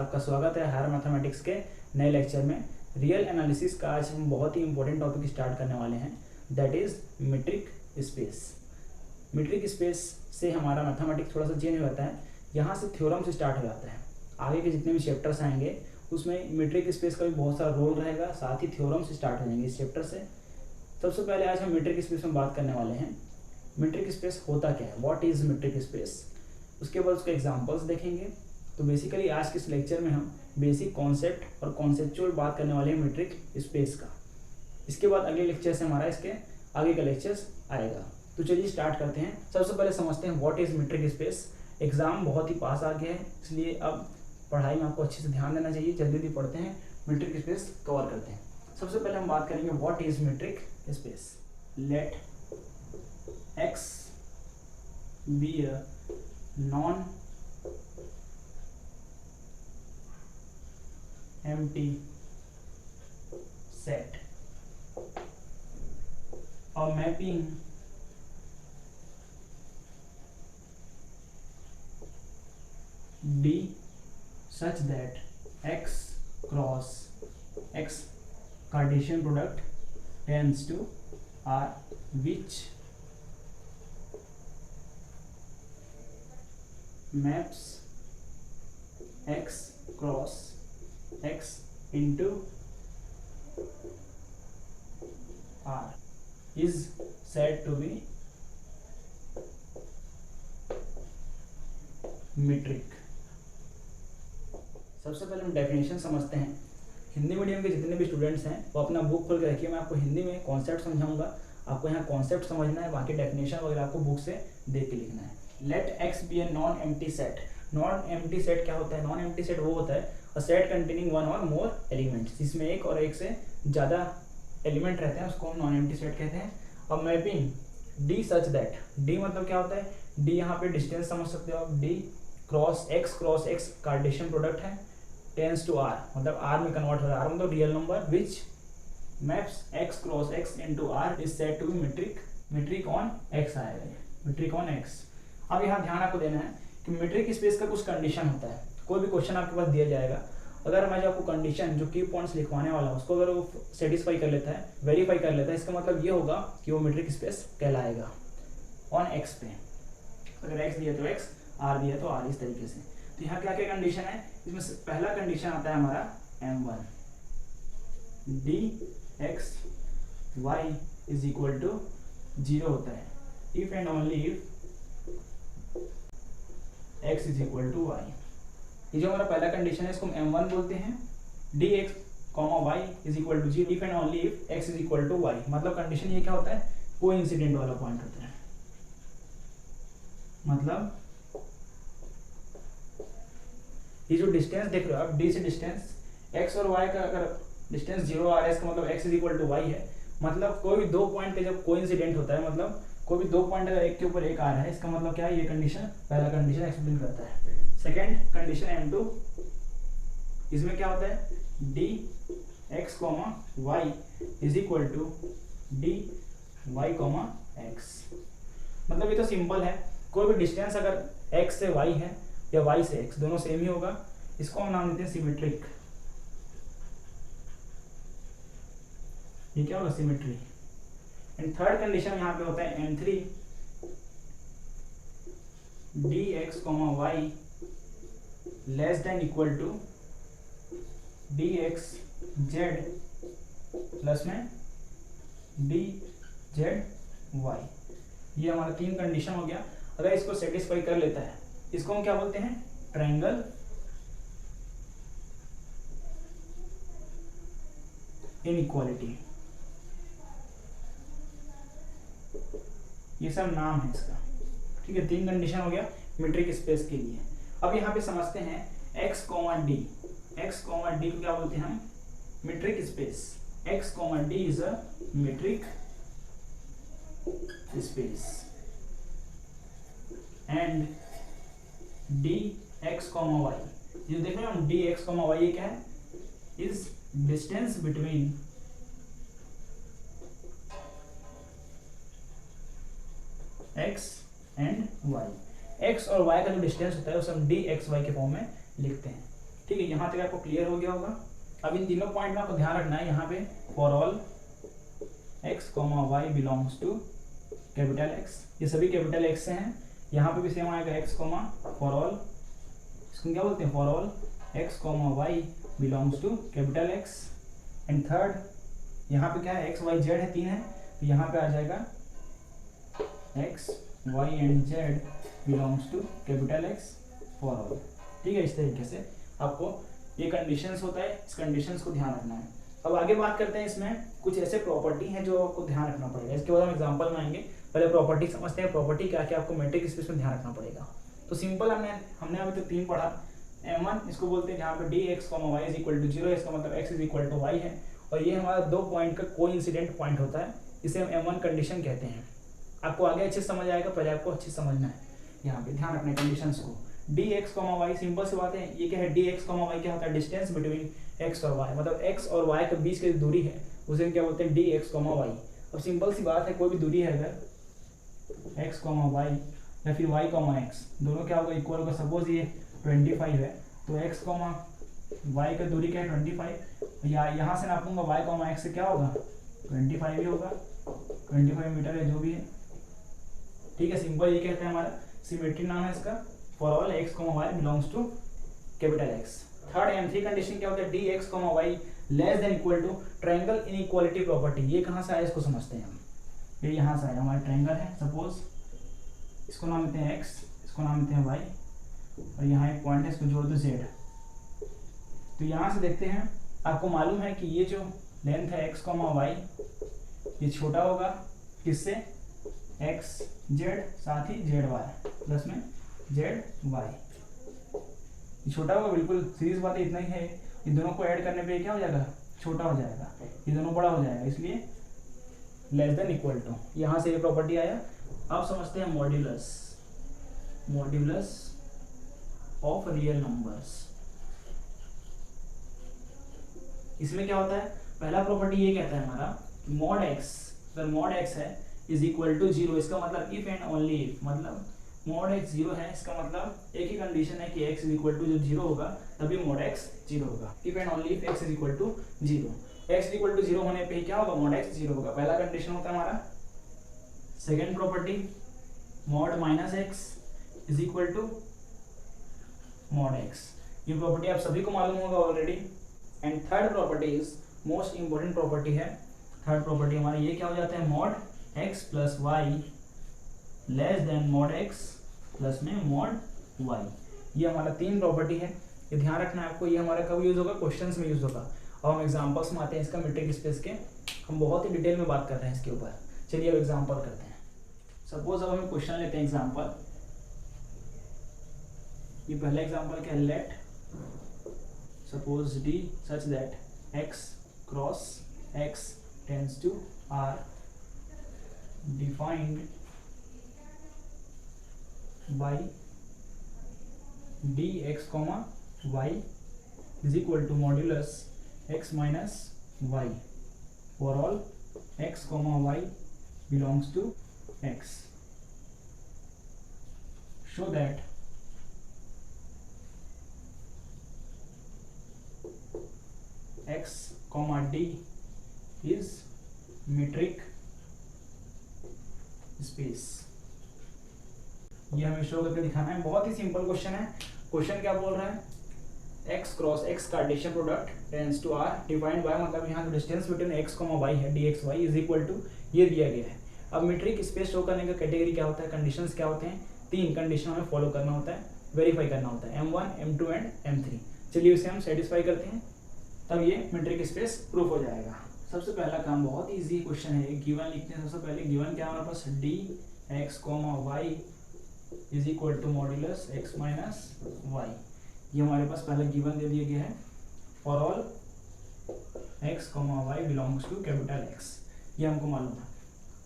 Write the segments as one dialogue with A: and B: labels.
A: आपका स्वागत है हायर मैथमेटिक्स के नए लेक्चर में। रियल एनालिसिस का आज हम बहुत ही इंपॉर्टेंट टॉपिक स्टार्ट करने वाले हैं, that is metric space. Metric space से हमारा मैथमेटिक्स थोड़ा सा चेंज हो जाता है, यहाँ से थ्योरम से स्टार्ट हो जाता है। आगे के जितने भी चैप्टर्स आएंगे उसमें मीट्रिक स्पेस का भी बहुत सारा रोल रहेगा, साथ ही थ्योरम से स्टार्ट हो जाएंगे इस चैप्टर से। सबसे पहले आज हम मीट्रिक स्पेस में बात करने वाले हैं। मीट्रिक स्पेस होता क्या है, व्हाट इज़ मीट्रिक स्पेस, उसके बाद उसके एग्जांपल्स देखेंगे। तो बेसिकली आज के इस लेक्चर में हम बेसिक कॉन्सेप्ट और कॉन्सेप्चुअल बात करने वाले हैं मीट्रिक स्पेस का। इसके बाद अगले लेक्चर से हमारा इसके आगे का लेक्चर्स आएगा। तो चलिए स्टार्ट करते हैं। सबसे पहले समझते हैं what is metric space. Exam बहुत ही पास आ गया है, इसलिए अब पढ़ाई में आपको अच्छे से ध्यान देना चाहिए। जल्दी जल्दी पढ़ते हैं, मीट्रिक स्पेस कवर करते हैं। सबसे पहले हम बात करेंगे what is metric space. Let x be a non empty set or mapping D such that x cross x Cartesian product tends to R, which maps x cross x into R is said to be metric. सबसे पहले हम definition समझते हैं। Hindi medium के जितने भी students हैं वो अपना बुक खोल के रखिए, मैं आपको हिंदी में कॉन्सेप्ट समझाऊंगा। आपको यहाँ कॉन्सेप्ट समझना है, बाकी डेफिनेशन वगैरह आपको बुक से देख के लिखना है। Let x be a non empty set. Non empty set क्या होता है? नॉन एम्प्टी सेट वो होता है अ सेट कंटेनिंग वन और मोर एलिमेंट्स, जिसमें एक और एक से ज़्यादा एलिमेंट रहते हैं, उसको हम नॉन एम्प्टी सेट कहते हैं। अब mapping D such that, D मतलब क्या होता है? डी यहाँ पे डिस्टेंस समझ सकते हो आप। D cross x Cartesian product है, टेंस टू आर मतलब आर में कन्वर्ट हो रहा है, आर मतलब real number, which maps x cross x into R is said to be metric. Metric on x आएगा, मीट्रिक ऑन एक्स। अब यहाँ ध्यान आपको देना है कि मीट्रिक स्पेस का कुछ कंडीशन होता है। कोई भी क्वेश्चन आपके पास दिया जाएगा, अगर मैं जो आपको कंडीशन जो की पॉइंट्स लिखवाने वाला हूँ उसको अगर वो सेटिस्फाई कर लेता है, वेरीफाई कर लेता है, इसका मतलब ये होगा कि वो मीट्रिक स्पेस कहलाएगा ऑन एक्स पे। अगर एक्स दिया तो एक्स, आर दिया तो आर, इस तरीके से। तो यहाँ क्या क्या कंडीशन है? इसमें पहला कंडीशन आता है हमारा M1, d x y is equal to 0 होता है if and only if x is equal to y. ये जो हमारा पहला कंडीशन है इसको हम M1 बोलते हैं। D x comma y is equal to 0 if and only if x is equal to y. मतलब कंडीशन ये क्या होता है? कोइंसिडेंट वाला पॉइंट होता है। मतलब ये जो डिस्टेंस देख रहे हो आप, डी से डिस्टेंस x और y का अगर डिस्टेंस 0 आ रहा है, इसका मतलब x is equal to y है। मतलब कोई भी दो पॉइंट पे जब कोइंसिडेंट होता है, मतलब कोई भी दो पॉइंट अगर एक के ऊपर एक आ रहा है, इसका मतलब क्या है? ये कंडीशन पहला कंडीशन एक्सप्लेन करता है। सेकंड कंडीशन M2, इसमें क्या होता है? D x comma y is equal to d y comma x. मतलब ये तो सिंपल है, कोई भी डिस्टेंस अगर x से y है या y से x, दोनों सेम ही होगा, इसको हम नाम देते हैं सिमेट्रिक। ये क्या होगा? सिमेट्री। एंड थर्ड कंडीशन यहाँ पे होता है M3, d x comma y less than equal to d x z plus में डी जेड वाई। ये हमारा तीन कंडीशन हो गया। अगर इसको सेटिस्फाई कर लेता है, इसको हम क्या बोलते हैं? Triangle inequality. ये सब नाम है इसका, ठीक है। तीन कंडीशन हो गया मीट्रिक स्पेस के लिए। अब यहाँ पे समझते हैं x, d। x, d को क्या बोलते हैं हम? Metric space. x, d is a metric space and d x comma y, ये देख रहे हो हम, डी एक्स कॉमा वाई क्या है? Is distance between x and y। x और y का जो डिस्टेंस होता है उसे हम डी एक्स वाई के फॉर्म में लिखते हैं। ठीक है, यहाँ तक आपको क्लियर हो गया होगा। अब इन तीनों पॉइंट में आपको ध्यान रखना है यहाँ पे for all x, y belongs to capital X, ये सभी कैपिटल X से हैं। यहाँ पे भी सेम आएगा x, फॉर ऑल, इसको क्या बोलते हैं, for all x, y belongs to capital X। And third यहाँ पे क्या है, x, y, z है, 3 है, तो यहाँ पे आ जाएगा x, y and z belongs to capital X for all. ठीक है, इस तरीके से आपको ये कंडीशंस होता है, इस कंडीशंस को ध्यान रखना है। अब आगे बात करते हैं, इसमें कुछ ऐसे प्रॉपर्टी हैं जो आपको ध्यान रखना पड़ेगा। इसके बाद हम एग्जांपल में आएंगे, पहले प्रॉपर्टी समझते हैं। प्रॉपर्टी क्या क्या आपको मैट्रिक स्पेस में ध्यान रखना पड़ेगा। तो सिंपल हमने अभी तो 3 पढ़ा। M1 इसको बोलते हैं जहाँ पे dx, y is equal to 0, इसका मतलब x is equal to y है, और ये हमारा 2 पॉइंट का कोइंसिडेंट पॉइंट होता है, इसे हम M1 कंडीशन कहते हैं। आपको आगे अच्छे से समझ आएगा, पहले आपको अच्छे से समझना है, यहाँ पे ध्यान रखना है कंडीशंस को। dx, y सिंपल सी बात है, ये क्या है, dx, y क्या होता है, डिस्टेंस बिटवीन x और y, मतलब x और y के बीच की दूरी है, उसे क्या बोलते हैं, dx, y। अब सिंपल सी बात है, कोई भी दूरी है अगर x, y या फिर y, x दोनों क्या होगा, इक्वल होगा। सपोज ये 25 है, तो x, y का दूरी क्या है, 25, या यहाँ से नापूंगा y, x से क्या होगा, 25 ही होगा, 25 मीटर है जो भी है। ठीक है, सिंपल ये कहते हैं, हमारा सिमेट्री नाम है इसका, for all x, y belongs to capital X। Third M3 condition क्या होता है, dx, y less than equal to triangle inequality property. ये कहाँ से आया, इसको समझते हैं हम। ये यहाँ से आया, हमारा ट्रायंगल है, सपोज इसको नाम देते हैं x, इसको नाम देते हैं y, और यहाँ एक पॉइंट है, इसको जोड़ दो z। तो यहाँ से देखते हैं, आपको मालूम है कि ये जो लेंथ है x, y, ये छोटा होगा किससे, x, z, साथ ही z, y प्लस में z, y, ये छोटा होगा, बिल्कुल सीरीज बात है, इतना ही है। इन दोनों को ऐड करने पे क्या हो जाएगा, छोटा हो जाएगा, ये दोनों बड़ा हो जाएगा, इसलिए लेस देन इक्वल टू, यहाँ से ये प्रॉपर्टी आया। अब समझते हैं modulus, modulus of real numbers. इसमें क्या होता है, पहला प्रॉपर्टी ये कहता है हमारा मॉड x, अगर मॉड x है इज इक्वल टू 0, इसका मतलब इफ एंड ओनली इफ, मतलब मॉड x 0 है, इसका मतलब एक ही कंडीशन है कि x इज इक्वल टू जब 0 होगा तभी मॉड x 0 होगा। If and only if x is equal to 0, x is equal to 0 होने पे क्या होगा, मॉड x 0 होगा। पहला कंडीशन होता है हमारा। Second property mod minus x is equal to mod x, ये प्रॉपर्टी आप सभी को मालूम होगा already. And third property is most important property है। थर्ड प्रॉपर्टी हमारी ये क्या हो जाता है, mod x plus y less than mod x plus में मॉड y। ये हमारा 3 प्रॉपर्टी है, ये ध्यान रखना है आपको। ये हमारा कब यूज होगा, क्वेश्चंस में यूज होगा। और हम एग्जांपल्स में आते हैं इसका मैट्रिक स्पेस के, हम बहुत ही डिटेल में बात कर रहे हैं इसके ऊपर। चलिए अब एग्जांपल करते हैं। सपोज अब हम क्वेश्चन लेते हैं एग्जांपल। ये पहला एग्जांपल क्या है, let suppose d such that x cross x tends to r defined by dx, y is equal to modulus x minus y for all x, y belongs to x. Show that x, d is metric space। ये हमें show करके दिखाना है। बहुत ही simple question है। Question क्या बोल रहा है, x cross x Cartesian product tends to r defined by, मतलब यहाँ डिस्टेंस बिटवीन x, y है dxy इज इक्वल टू, ये दिया गया है। अब मीट्रिक स्पेस शो करने का कैटेगरी क्या होता है, कंडीशंस क्या होते हैं, 3 कंडीशन हमें फॉलो करना होता है, वेरीफाई करना होता है, M1, M2 एंड M3। चलिए उसे हम सेटिस्फाई करते हैं, तब ये मीट्रिक स्पेस प्रूफ हो जाएगा। सबसे पहला काम बहुत ही ईजी क्वेश्चन है, गिवन लिखते हैं। सबसे पहले गिवन क्या हमारे पास, dx, y is equal to modulus x minus y। ये हमारे पास पहले गिवन दे दिया गया है, for all x, y belongs to capital X, ये हमको मालूम है।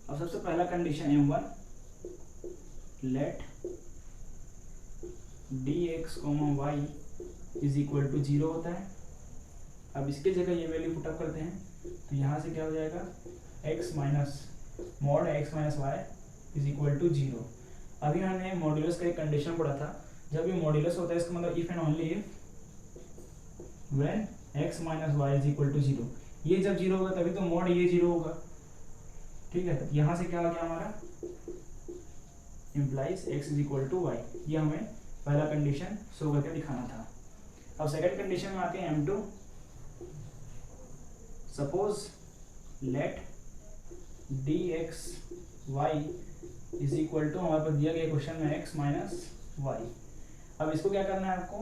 A: अब सबसे पहला condition M1, let dx, y is equal to 0 होता है। अब इसके जगह ये वैल्यू पुटअप करते हैं, तो यहाँ से क्या हो जाएगा, x minus mod x minus y is equal to 0। अभी हमने मॉड्यूलस का एक कंडीशन पढ़ा था, जब ये मॉड्यूलस होता है इसका मतलब if and only if when x minus y is equal to 0। ये जब 0 होगा तभी तो मॉड ये 0 होगा, ठीक है। तो यहाँ से क्या हो गया हमारा, implies x is equal to y. ये हमें पहला कंडीशन शो करके दिखाना था। अब सेकंड कंडीशन में आते हैं M2। Suppose let dx y is equal to, हमारे पास दिया गया क्वेश्चन में x माइनस वाई। अब इसको क्या करना है आपको,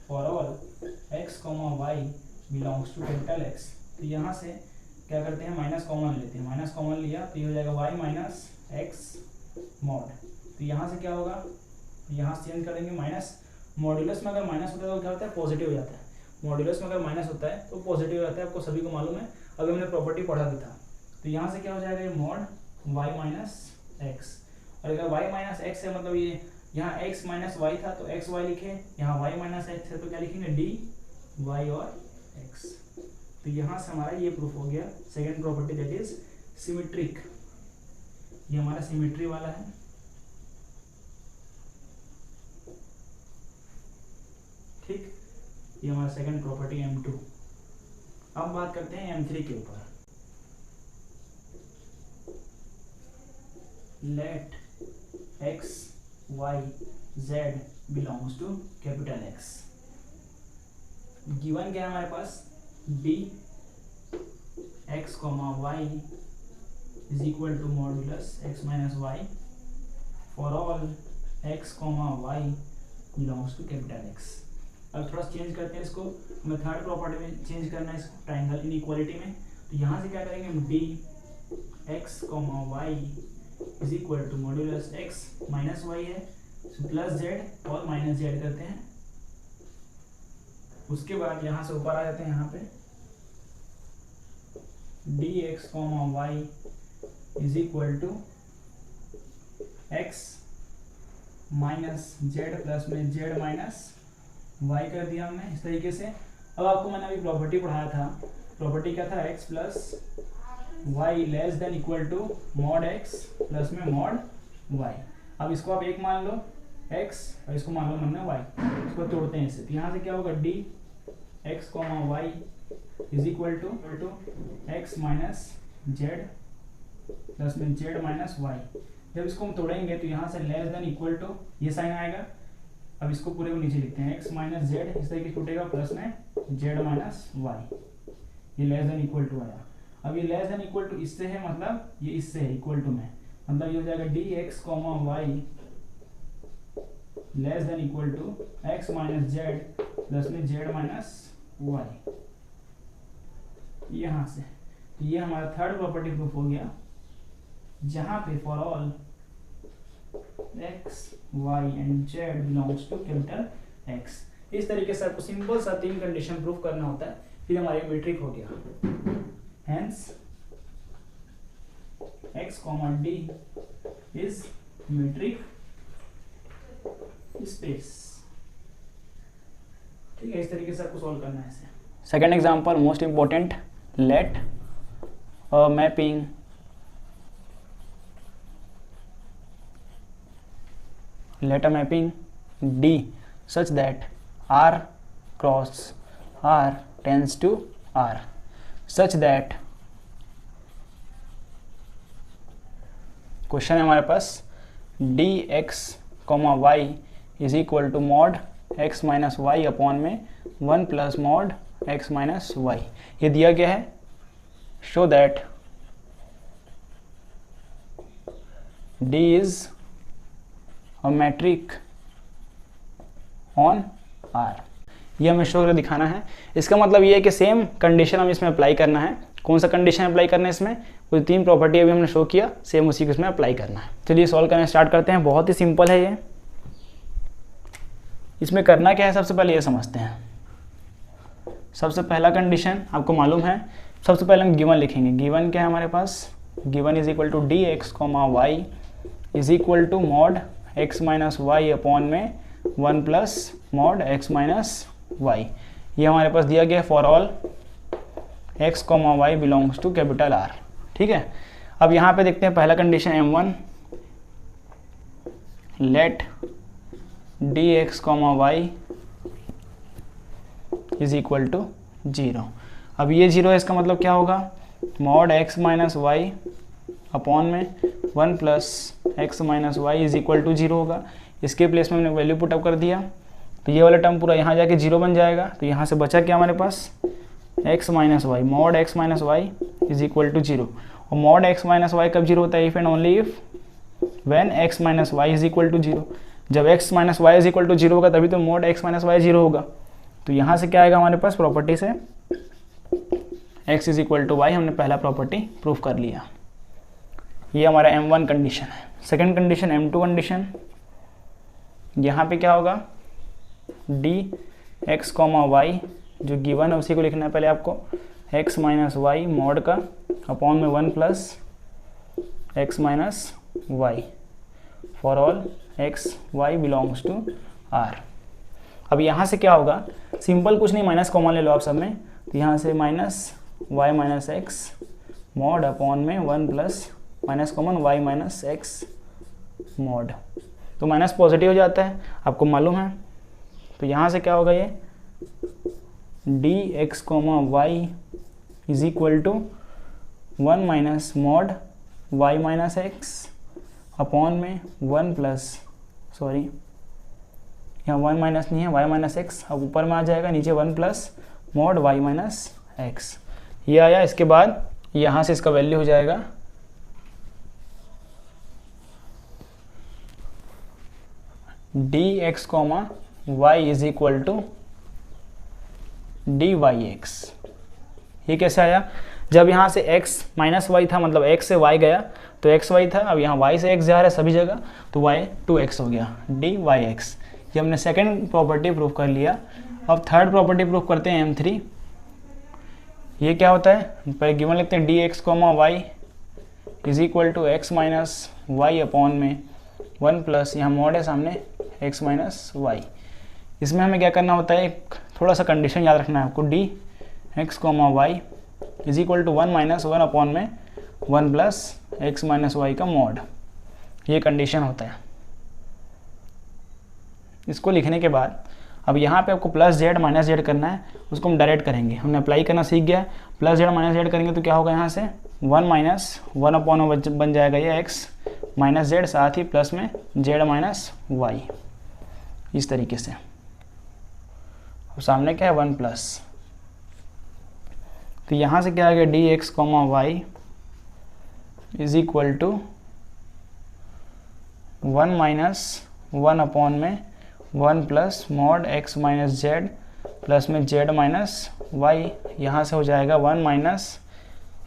A: for all x y belongs to capital X। तो यहाँ से क्या करते हैं, माइनस कॉमन लेते हैं। माइनस कॉमन लिया तो ये हो जाएगा y माइनस एक्स मॉड। तो यहाँ से क्या होगा, यहाँ से चेंज करेंगे माइनस। मॉड्यूलस में अगर माइनस होता है तो क्या होता है, पॉजिटिव हो जाता है। मॉड्यूलस में अगर माइनस होता है तो पॉजिटिव हो जाता है, आपको सभी को मालूम है, अभी हमने प्रॉपर्टी पढ़ा भी था। तो यहाँ से क्या हो जाएगा, ये मॉड y माइनस एक्स। और अगर y माइनस एक्स है मतलब ये यहाँ x माइनस वाई था तो एक्स वाई लिखे, यहाँ y माइनस एक्स है तो क्या लिखेंगे, डी वाई और x। तो यहाँ से हमारा ये प्रूफ हो गया second property, that is symmetric. ये हमारा सिमेट्री वाला है। ठीक, ये हमारा सेकंड प्रॉपर्टी M2। अब बात करते हैं M3 के ऊपर। Let x y z belongs to capital X। Given क्या है हमारे पास, d x y is equal to modulus x minus y for all x y belongs to capital X। अब थोड़ा चेंज करते हैं इसको, हमें थर्ड प्रॉपर्टी में चेंज करना है इसको, ट्राइंगल इनइक्वालिटी में। तो यहाँ से क्या करेंगे, हम d x y is equal to modulus x minus y है प्लस जेड और माइनस जेड करते हैं। उसके बाद यहाँ से ऊपर आ जाते हैं, यहाँ पे d x y is equal to x minus z plus में जेड माइनस वाई कर दिया हमने इस तरीके से। अब आपको मैंने अभी प्रॉपर्टी पढ़ाया था, प्रॉपर्टी क्या था, x plus y less than equal to mod x plus में मॉड y। अब इसको आप एक मान लो x और इसको मान लो हमने y, इसको तोड़ते हैं इससे। तो यहाँ से क्या होगा, d x y is equal to x minus z plus में जेड माइनस वाई। जब इसको हम तोड़ेंगे तो यहाँ से लेस देन इक्वल टू ये साइन आएगा। अब इसको पूरे को नीचे लिखते हैं, x माइनस जेड इस तरीके से टूटेगा प्लस में जेड माइनस वाई। ये लेस देन इक्वल टू आया। अब ये लेस देन इक्वल टू इससे है, मतलब ये इससे है इक्वल टू में, मतलब ये हो जाएगा d x y less than equal to x minus z plus में जेड माइनस वाई। यहाँ से तो ये हमारा थर्ड प्रॉपर्टी प्रूफ हो गया, जहाँ पे for all x, y and z belongs to capital X। इस तरीके से आपको सिंपल सा 3 कंडीशन प्रूफ करना होता है, फिर हमारे मीट्रिक हो गया। Hence x, d is metric space। ठीक है, इस तरीके से आपको सॉल्व करना है इसे। Second example most important, let a mapping D such that R cross R tends to R, such that question है हमारे पास dx, y is equal to mod x minus y upon में 1 plus mod x minus y. ये दिया गया है, show that D is और metric on R। ये हमें शो करके दिखाना है। इसका मतलब ये है कि सेम कंडीशन हम इसमें अप्लाई करना है। कौन सा कंडीशन अप्लाई करना है इसमें, वो 3 प्रॉपर्टी अभी हमने शो किया, सेम उसी को इसमें अप्लाई करना है। चलिए सॉल्व करना स्टार्ट करते हैं। बहुत ही सिंपल है ये। इसमें करना क्या है, सबसे पहले ये समझते हैं। सबसे पहला कंडीशन आपको मालूम है, सबसे पहले हम गिवन लिखेंगे। गिवन क्या है हमारे पास, given is equal to d x y is equal to mod x minus y upon में 1 plus mod x minus y. ये हमारे पास दिया गया for all x, y belongs to capital R। ठीक है, अब यहाँ पे देखते हैं पहला condition M1, let dx, y is equal to 0। अब ये 0 है, इसका मतलब क्या होगा, mod x minus y upon में 1 plus x minus y is equal to 0 होगा। इसके प्लेस में हमने वैल्यू पुटअप कर दिया, तो ये वाला टर्म पूरा यहाँ जाके 0 बन जाएगा। तो यहाँ से बचा क्या हमारे पास, x minus y, mod x minus y is equal to 0। और मॉड x माइनस वाई कब 0 होता है, if and only if when x minus y is equal to 0। जब x minus y is equal to 0 होगा तभी तो mod x minus Y 0 होगा। तो यहाँ से क्या आएगा हमारे पास, प्रॉपर्टी से x is equal to y, हमने पहला प्रॉपर्टी प्रूफ कर लिया। ये हमारा M1 कंडीशन है। सेकेंड कंडीशन M2 कंडीशन, यहाँ पे क्या होगा, dx कॉमा वाई जो गिवन है उसी को लिखना है पहले आपको, x माइनस वाई मॉड का अपॉन में 1 plus x minus y for all x y belongs to R। अब यहाँ से क्या होगा, सिंपल कुछ नहीं, माइनस कॉमन ले लो आप सब में, तो यहाँ से minus y minus x mod upon में 1 plus minus common y minus x mod, तो माइनस पॉजिटिव हो जाता है, आपको मालूम है। तो यहाँ से क्या होगा, ये d x comma y is equal to 1 minus mod y minus x upon में 1 प्लस, सॉरी यहाँ 1 माइनस नहीं है, वाई माइनस एक्स, अब ऊपर में आ जाएगा, नीचे 1 plus mod y minus x, ये आया। इसके बाद यहाँ से इसका वैल्यू हो जाएगा d x comma y is equal to d y x. ये कैसे आया, जब यहाँ से x माइनस वाई था, मतलब x से y गया तो x y था, अब यहाँ y से x जा रहा है सभी जगह, तो y 2x हो गया, डी वाई एक्स। ये हमने सेकेंड प्रॉपर्टी प्रूफ कर लिया। अब थर्ड प्रॉपर्टी प्रूफ करते हैं M3। ये क्या होता है, पहले गिवन लिखते हैं d x comma y is equal to x minus y upon में 1 प्लस, यहाँ मॉड है सामने, x माइनस वाई। इसमें हमें क्या करना होता है, एक थोड़ा सा कंडीशन याद रखना है आपको, d x comma y is equal to 1 minus 1 upon में 1 प्लस एक्स माइनस वाई का मॉड, ये कंडीशन होता है। इसको लिखने के बाद अब यहाँ पे आपको प्लस जेड माइनस जेड करना है, उसको हम डायरेक्ट करेंगे, हमने अप्लाई करना सीख गया। प्लस जेड माइनस जेड करेंगे तो क्या होगा, यहाँ से 1 माइनस 1 अपॉन बन जाएगा ये एक्स माइनस जेड, साथ ही प्लस में जेड माइनस वाई, इस तरीके से। सामने क्या है 1 प्लस, तो यहाँ से क्या आ गया, d x comma y is equal to 1 minus 1 upon में 1 plus mod x minus z plus में जेड माइनस वाई, यहाँ से हो जाएगा 1 माइनस,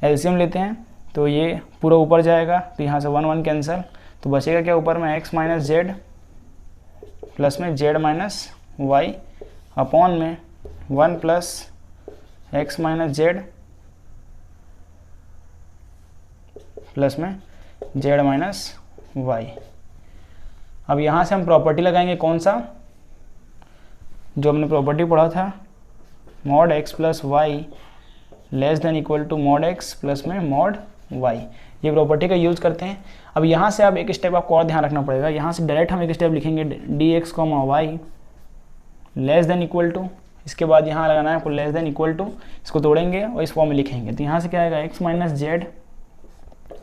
A: एलसीएम लेते हैं तो ये पूरा ऊपर जाएगा, तो यहाँ से 1 1 कैंसिल, तो बचेगा क्या ऊपर में x माइनस जेड प्लस में जेड माइनस वाई अपॉन में 1 plus x minus z plus में जेड माइनस वाई। अब यहाँ से हम प्रॉपर्टी लगाएंगे, कौन सा, जो हमने प्रॉपर्टी पढ़ा था, mod x plus y less than equal to mod x plus में मॉड वाई, ये प्रॉपर्टी का यूज़ करते हैं। अब यहाँ से आप एक स्टेप आपको और ध्यान रखना पड़ेगा, यहाँ से डायरेक्ट हम एक स्टेप लिखेंगे d x comma y less than equal to, इसके बाद यहाँ लगाना है आपको लेस देन इक्वल टू, इसको तोड़ेंगे और इस फॉर्म में लिखेंगे, तो यहाँ से क्या आएगा एक्स माइनस जेड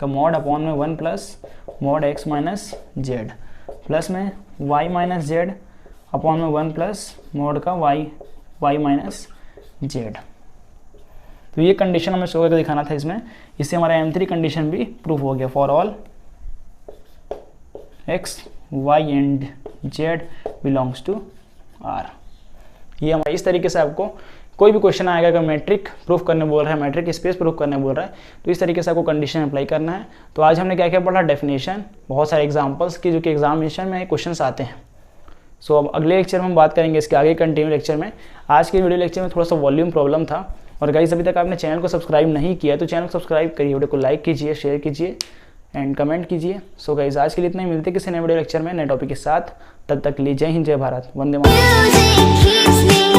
A: का मॉड अपॉन में 1 plus mod x minus z plus में वाई माइनस जेड अपॉन में 1 प्लस मॉड का वाई माइनस जेड। तो ये कंडीशन हमें शो करके दिखाना था इसमें, इससे हमारा M3 कंडीशन भी प्रूफ हो गया, for all x y and z belongs to R। ये हमारा इस तरीके से आपको कोई भी क्वेश्चन आएगा, अगर मैट्रिक प्रूफ करने बोल रहा है, मैट्रिक स्पेस प्रूफ करने बोल रहा है, तो इस तरीके से आपको कंडीशन अप्लाई करना है। तो आज हमने क्या क्या पढ़ा, डेफिनेशन, बहुत सारे एग्जांपल्स की जो कि एग्जामिनेशन में क्वेश्चंस आते हैं। सो अब अगले लेक्चर में हम बात करेंगे इसके आगे कंटिन्यू लेक्चर में। आज के वीडियो लेक्चर में थोड़ा सा वॉल्यूम प्रॉब्लम था, और गाइस अभी तक आपने चैनल को सब्सक्राइब नहीं किया तो चैनल को सब्सक्राइब करिए, वीडियो को लाइक कीजिए, शेयर कीजिए एंड कमेंट कीजिए। सो गाइस आज के लिए इतना ही, मिलते किसी नए वीडियो लेक्चर में नए टॉपिक के साथ, तब तक के लिए जय हिंद, जय भारत, वंदे मातरम।